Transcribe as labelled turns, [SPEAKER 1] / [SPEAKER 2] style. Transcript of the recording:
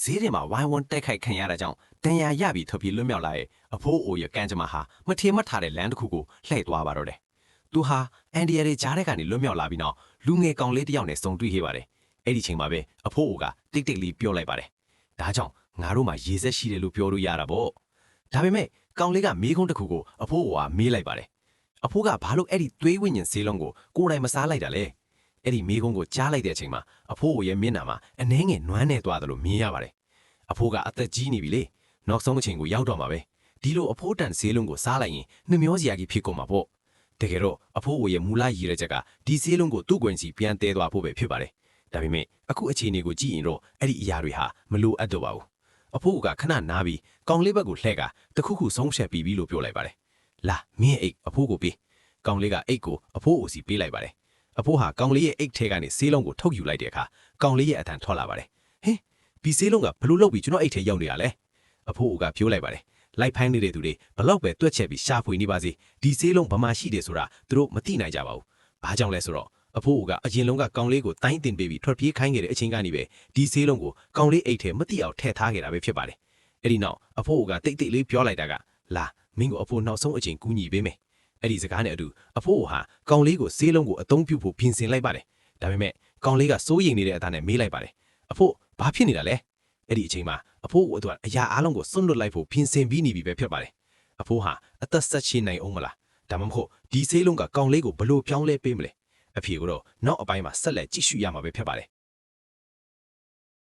[SPEAKER 1] ဈေးတွေမှာဝိုင်းဝန်းတက်ခိုက်ခံရတာကြောင့်တန်ရာရပြီးထွက်ပြေးလွတ်မြောက်လာတဲ့အဖိုးအိုရဲ့ကံကြမ္မာဟာမထေမထားတဲ့လမ်းတစ်ခုကိုလှည့်သွားပါတော့တယ်။သူဟာအန်ဒီယာတွေကြားထဲကနေလွတ်မြောက်လာပြီးနောက်လူငယ်ကောင်လေးတစ်ယောက်နဲ့ဆုံတွေ့ခဲ့ပါတယ်။အဲ့ဒီချိန်မှာပဲအဖိုးအိုကတိတ်တိတ်လေးပြောလိုက်ပါတယ်။ဒါကြောင့်ငါတို့မှာရေစက်ရှိတယ်လို့ပြောလို့ရတာပေါ့။ဒါပေမဲ့ကောင်လေးကမေးခွန်းတစ်ခုကိုအဖိုးအိုကမေးလိုက်ပါတယ်။အဖိုးကဘာလို့အဲ့ဒီသွေးဝိညာဉ်ဆေးလုံးကိုကိုယ်တိုင်မစားလိုက်တာလဲ။အဲ့ဒီမေးခွန်းကိုကြားလိုက်တဲ့အချိန်မှာအဖိုးအိုရဲ့မျက်နှာမှာအနှဲငယ်နွမ်းနေသွားတယ်လို့မြင်ရပါတယ်။အဖိုးကအသက်ကြီးနေပြီလေ။နောက်ဆုံးအချိန်ကိုရောက်တော့မှာပဲ။ဒီလိုအဖိုးတန်ဆေးလုံးကိုစားလိုက်ရင်နှမျောစရာကြီးဖြစ်ကုန်မှာပေါ့။တကယ်တော့အဖိုးအိုရဲ့မူလရည်ရချက်ကဒီဆေးလုံးကိုသူ့ကိုယ်စီပြန်တဲသွားဖို့ပဲဖြစ်ပါတယ်။ဒါပေမဲ့အခုအခြေအနေကိုကြည့်ရင်တော့အဲ့ဒီအရာတွေဟာမလိုအပ်တော့ပါဘူး။အဖိုးကခဏနားပြီးကောင်လေးဘက်ကိုလှည့်ကတခုခုဆုံးဖြတ်ပြီးပြီလို့ပြောလိုက်ပါတယ်။လာမင်းအိတ်အဖိုးကိုပေး။ကောင်လေးကအိတ်ကိုအဖိုးအိုစီပေးလိုက်ပါတယ်။အဖိုးဟာကောင်လေးရဲ့အိတ်ထဲကနေဆေးလုံးကိုထုတ်ယူလိုက်တဲ့အခါကောင်လေးရဲ့အထံထွက်လာပါတယ်။ဟင်ဒီဆေးလုံးကဘလို့လုပ်ပြီးကျွန်တော်အိတ်ထဲရောက်နေတာလဲ။အဖိုးကပြောလိုက်ပါတယ်။လိုက်ဖိုင်းနေတဲ့သူတွေဘလောက်ပဲတွက်ချက်ပြီးရှာဖွေနေပါစေဒီဆေးလုံးဘာမှရှိတယ်ဆိုတာသူတို့မသိနိုင်ကြပါဘူး။ဘာကြောင့်လဲဆိုတော့အဖိုးကအရင်လုံးကကောင်လေးကိုတိုင်းတင်ပေးပြီးထွက်ပြေးခိုင်းခဲ့တဲ့အချိန်ကနေပဲဒီဆေးလုံးကိုကောင်လေးအိတ်ထဲမသိအောင်ထည့်ထားခဲ့တာပဲဖြစ်ပါတယ်။အဲ့ဒီနောက်အဖိုးကတိတ်တိတ်လေးပြောလိုက်တာကလာမင်းကိုအဖိုးနောက်ဆုံးအချိန်ကူညီပေးမယ်။အဲ့ဒီစကားနဲ့အတူအဖိုးဟာကောင်လေးကိုဆေးလုံးကိုအသုံးပြုဖို့ပြင်ဆင်လိုက်ပါတယ်။ဒါပေမဲ့ကောင်လေးကစိုးရိမ်နေတဲ့အသားနဲ့မေးလိုက်ပါတယ်။အဖိုးဘာဖြစ်နေတာလဲ။အဲ့ဒီအချိန်မှာအဖိုးအတွက်အရာအားလုံးကိုစွန့်လွတ်လိုက်ဖို့ပြင်ဆင်ပြီးနေပြီပဲဖြစ်ပါတယ်။အဖိုးဟာအသက်ဆက်ရှင်နိုင်အောင်မလား။ဒါမှမဟုတ်ဒီဆေးလုံးကကောင်လေးကိုဘလို့ပြောင်းလဲပေးမလဲ။အဖေကတော့နောက်အပိုင်းမှာဆက်လက်ကြည့်ရှုရမှာပဲဖြစ်ပါတယ်